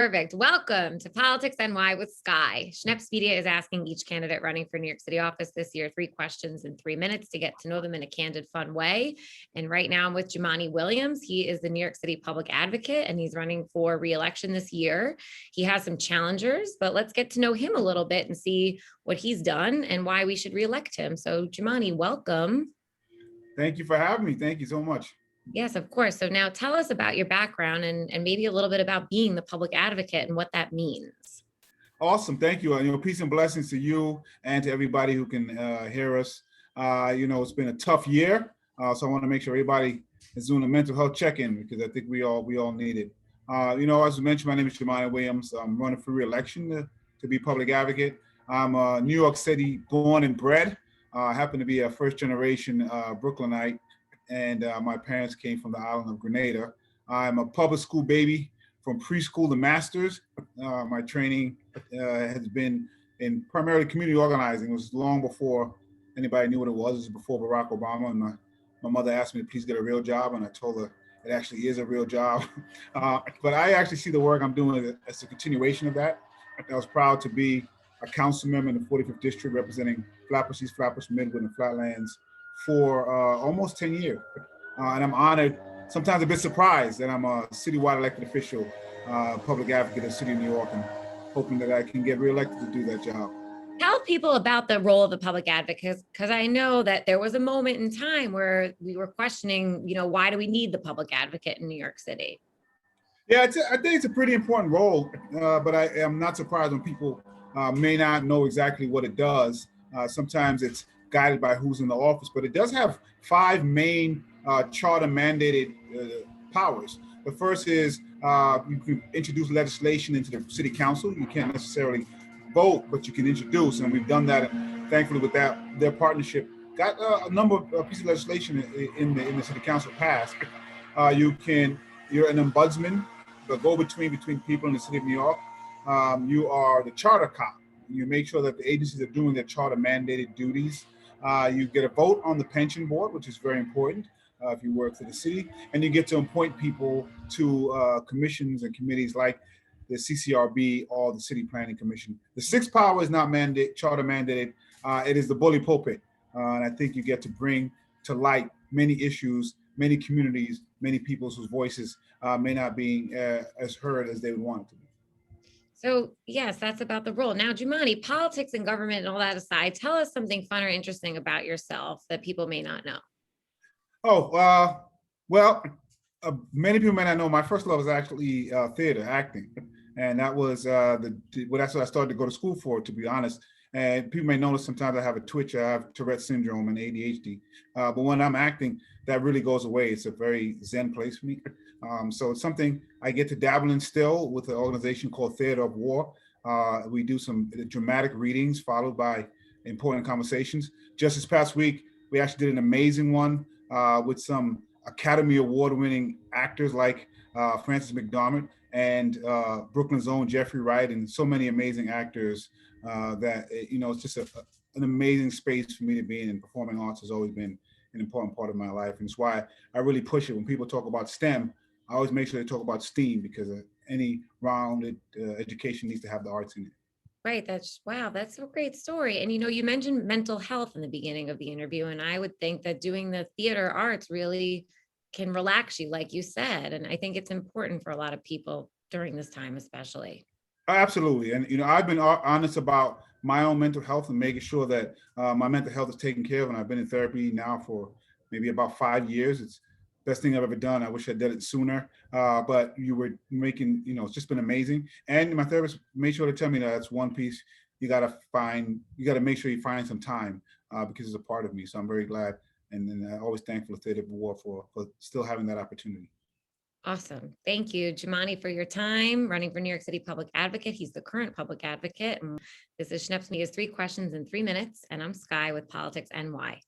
Perfect. Welcome to Politics NY with Sky. Schneps Media is asking each candidate running for New York City office this year 3 questions in 3 minutes to get to know them in a candid, fun way. And right now I'm with Jumaane Williams. He is the New York City Public Advocate, and he's running for re-election this year. He has some challengers, but let's get to know him a little bit and see what he's done and why we should re-elect him. So Jumaane, welcome. Thank you for having me. Thank you so much. Yes, of course. So now tell us about your background and maybe a little bit about being the public advocate and what that means. Awesome. Thank you. Peace and blessings to you and to everybody who can hear us. It's been a tough year. So I want to make sure everybody is doing a mental health check-in because I think we all need it. As I mentioned, my name is Jumaane Williams. I'm running for re-election to be public advocate. I'm a New York City born and bred. I happen to be a first-generation Brooklynite, and my parents came from the island of Grenada. I'm a public school baby from preschool to master's. My training has been in primarily community organizing. It was long before anybody knew what it was. It was before Barack Obama, and my mother asked me to please get a real job, and I told her it actually is a real job. But I actually see the work I'm doing as a continuation of that. I was proud to be a council member in the 45th district representing Flappers East, Flappers Midwood, and Flatlands for almost 10 years. And I'm honored, sometimes a bit surprised that I'm a citywide elected official, public advocate of the city of New York, and hoping that I can get reelected to do that job. Tell people about the role of the public advocate, because I know that there was a moment in time where we were questioning, why do we need the public advocate in New York City? Yeah, I think it's a pretty important role, but I am not surprised when people may not know exactly what it does. Sometimes it's guided by who's in the office, but it does have 5 main charter mandated powers. The first is you can introduce legislation into the city council. You can't necessarily vote, but you can introduce, and we've done that. And thankfully, with that, their partnership got a number of pieces of legislation in the city council passed. You're an ombudsman, the go-between between people in the city of New York. You are the charter cop. You make sure that the agencies are doing their charter mandated duties. You get a vote on the pension board, which is very important if you work for the city, and you get to appoint people to commissions and committees like the CCRB or the City Planning Commission. The 6th power is not charter mandated. It is the bully pulpit, and I think you get to bring to light many issues, many communities, many people's whose voices may not be as heard as they would want it to be. So yes, that's about the role. Now, Jumaane, politics and government and all that aside, tell us something fun or interesting about yourself that people may not know. Many people may not know my first love was actually theater, acting. And that was that's what I started to go to school for, to be honest. And people may notice sometimes I have a twitch, I have Tourette syndrome and ADHD. But when I'm acting, that really goes away. It's a very zen place for me. So it's something I get to dabble in still with an organization called Theater of War. We do some dramatic readings followed by important conversations. Just this past week, we actually did an amazing one with some Academy Award winning actors like Frances McDormand and Brooklyn's own Jeffrey Wright, and so many amazing actors that, it's just an amazing space for me to be in. And performing arts has always been an important part of my life. And it's why I really push it. When people talk about STEM, I always make sure they talk about STEAM, because any rounded education needs to have the arts in it. Right. That's a great story. And, you mentioned mental health in the beginning of the interview, and I would think that doing the theater arts really can relax you, like you said. And I think it's important for a lot of people during this time, especially. Absolutely. And, I've been honest about my own mental health and making sure that my mental health is taken care of. And I've been in therapy now for maybe about 5 years. It's the best thing I've ever done. I wish I did it sooner. But you were making, it's just been amazing. And my therapist made sure to tell me that that's one piece you got to make sure you find some time because it's a part of me. So I'm very glad. And I'm always thankful to Theater of War for still having that opportunity. Awesome. Thank you, Jumaane, for your time running for New York City Public Advocate. He's the current public advocate. And this is Schneps Media's 3 questions in 3 minutes. And I'm Sky with Politics NY.